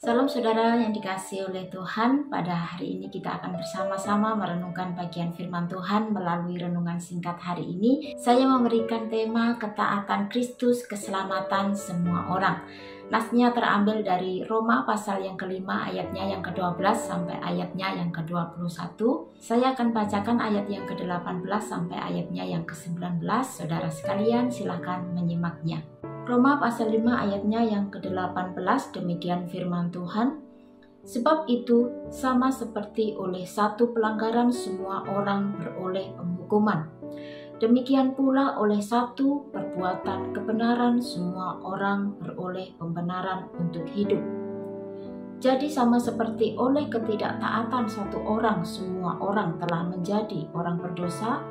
Salam saudara yang dikasihi oleh Tuhan. Pada hari ini kita akan bersama-sama merenungkan bagian firman Tuhan melalui renungan singkat hari ini. Saya memberikan tema ketaatan Kristus, keselamatan semua orang. Nasnya terambil dari Roma pasal yang kelima ayatnya yang ke-12 sampai ayatnya yang ke-21. Saya akan bacakan ayat yang ke-18 sampai ayatnya yang ke-19. Saudara sekalian silakan menyimaknya. Roma pasal 5 ayatnya yang ke-18, demikian firman Tuhan. Sebab itu sama seperti oleh satu pelanggaran semua orang beroleh penghukuman. Demikian pula oleh satu perbuatan kebenaran semua orang beroleh pembenaran untuk hidup. Jadi sama seperti oleh ketidaktaatan satu orang semua orang telah menjadi orang berdosa,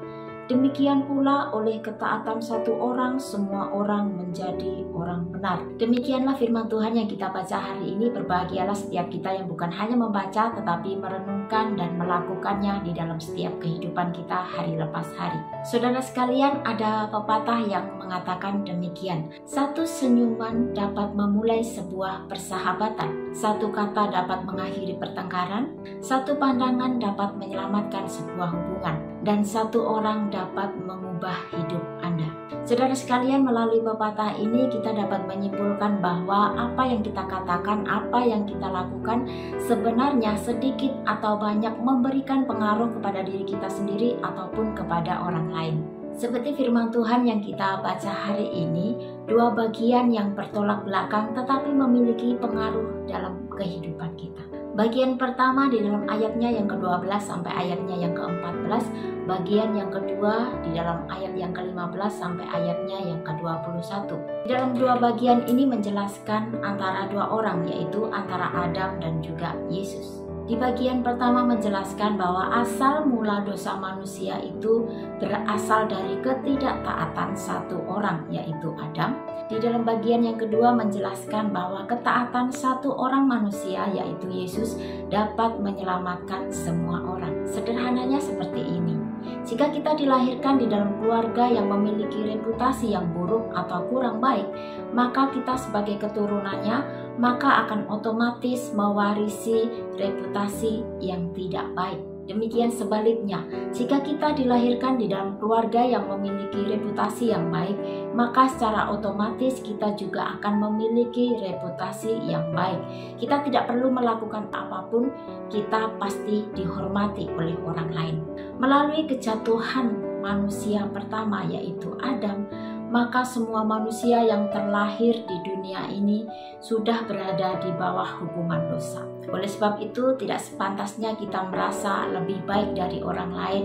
demikian pula oleh ketaatan satu orang, semua orang menjadi orang benar. Demikianlah firman Tuhan yang kita baca hari ini. Berbahagialah setiap kita yang bukan hanya membaca, tetapi merenungkan dan melakukannya di dalam setiap kehidupan kita hari lepas hari. Saudara sekalian, ada pepatah yang mengatakan demikian. Satu senyuman dapat memulai sebuah persahabatan. Satu kata dapat mengakhiri pertengkaran. Satu pandangan dapat menyelamatkan sebuah hubungan. Dan satu orang dapat mengubah hidup Anda. Saudara sekalian, melalui pepatah ini kita dapat menyimpulkan bahwa apa yang kita katakan, apa yang kita lakukan sebenarnya sedikit atau banyak memberikan pengaruh kepada diri kita sendiri ataupun kepada orang lain. Seperti firman Tuhan yang kita baca hari ini, dua bagian yang bertolak belakang tetapi memiliki pengaruh dalam kehidupan kita. Bagian pertama di dalam ayatnya yang ke-12 sampai ayatnya yang ke-14. Bagian yang kedua di dalam ayat yang ke-15 sampai ayatnya yang ke-21. Di dalam dua bagian ini menjelaskan antara dua orang, yaitu antara Adam dan juga Yesus. Di bagian pertama menjelaskan bahwa asal mula dosa manusia itu berasal dari ketidaktaatan satu orang, yaitu Adam. Di dalam bagian yang kedua menjelaskan bahwa ketaatan satu orang manusia, yaitu Yesus, dapat menyelamatkan semua orang. Sederhananya seperti ini. Jika kita dilahirkan di dalam keluarga yang memiliki reputasi yang buruk atau kurang baik, maka kita sebagai keturunannya maka akan otomatis mewarisi reputasi yang tidak baik. Demikian sebaliknya, jika kita dilahirkan di dalam keluarga yang memiliki reputasi yang baik, maka secara otomatis kita juga akan memiliki reputasi yang baik. Kita tidak perlu melakukan apapun, kita pasti dihormati oleh orang lain. Melalui kejatuhan manusia pertama, yaitu Adam, maka semua manusia yang terlahir di dunia ini sudah berada di bawah hukuman dosa. Oleh sebab itu, tidak sepantasnya kita merasa lebih baik dari orang lain.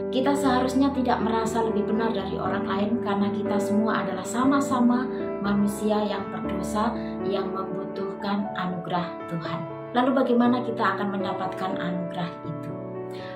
Kita seharusnya tidak merasa lebih benar dari orang lain, karena kita semua adalah sama-sama manusia yang berdosa yang membutuhkan anugerah Tuhan. Lalu bagaimana kita akan mendapatkan anugerah itu?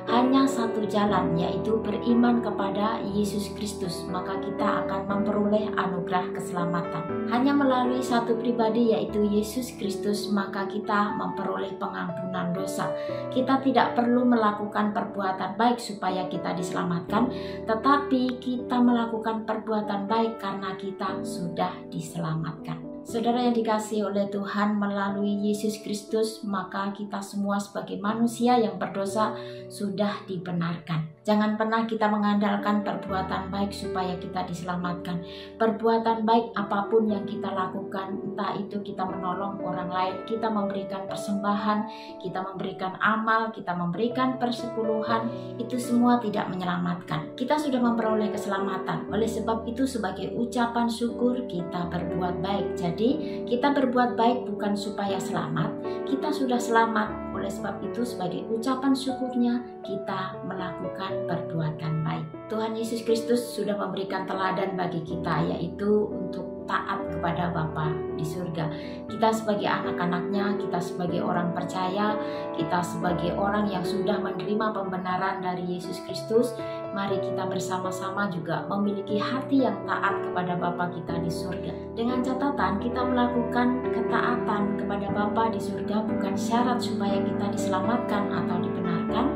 Hanya satu jalan, yaitu beriman kepada Yesus Kristus, maka kita akan memperoleh anugerah keselamatan. Hanya melalui satu pribadi, yaitu Yesus Kristus, maka kita memperoleh pengampunan dosa. Kita tidak perlu melakukan perbuatan baik supaya kita diselamatkan, tetapi kita melakukan perbuatan baik karena kita sudah diselamatkan. Saudara yang dikasihi oleh Tuhan, melalui Yesus Kristus, maka kita semua sebagai manusia yang berdosa sudah dibenarkan. Jangan pernah kita mengandalkan perbuatan baik supaya kita diselamatkan. Perbuatan baik apapun yang kita lakukan, entah itu kita menolong orang lain, kita memberikan persembahan, kita memberikan amal, kita memberikan persepuluhan, itu semua tidak menyelamatkan. Kita sudah memperoleh keselamatan. Oleh sebab itu, sebagai ucapan syukur kita berbuat baik. Jadi kita berbuat baik bukan supaya selamat, kita sudah selamat. Oleh sebab itu, sebagai ucapan syukurnya kita melakukan perbuatan baik. Tuhan Yesus Kristus sudah memberikan teladan bagi kita, yaitu untuk taat kepada Bapa di surga. Kita sebagai anak-anaknya, kita sebagai orang percaya, kita sebagai orang yang sudah menerima pembenaran dari Yesus Kristus, mari kita bersama-sama juga memiliki hati yang taat kepada Bapa kita di surga. Dengan catatan, kita melakukan ketaatan kepada Bapa di surga bukan syarat supaya kita diselamatkan atau dibenarkan,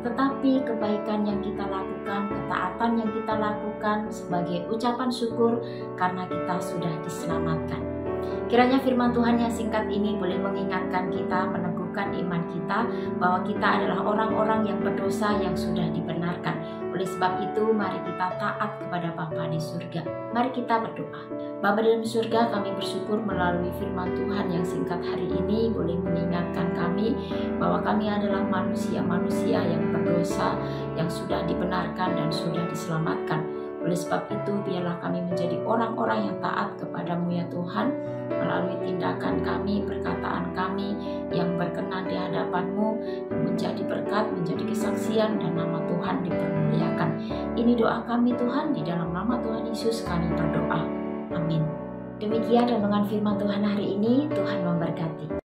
tetapi kebaikan yang kita lakukan, ketaatan yang kita lakukan sebagai ucapan syukur karena kita sudah diselamatkan. Kiranya firman Tuhan yang singkat ini boleh mengingatkan kita, meneguhkan iman kita, bahwa kita adalah orang-orang yang berdosa yang sudah dibenarkan. Oleh sebab itu, mari kita taat kepada Bapa di surga. Mari kita berdoa. Bapa dalam surga, kami bersyukur melalui firman Tuhan yang singkat hari ini boleh mengingatkan kami bahwa kami adalah manusia-manusia yang berdosa, yang sudah dibenarkan dan sudah diselamatkan. Oleh sebab itu, biarlah kami menjadi orang-orang yang taat kepadamu ya Tuhan, melalui tindakan kami, perkataan kami yang berkenan di hadapan-Mu, menjadi berkat, menjadi kesaksian, dan nama Tuhan dipermuliakan. Ini doa kami Tuhan, di dalam nama Tuhan Yesus kami berdoa. Amin. Demikian renungan firman Tuhan hari ini. Tuhan memberkati.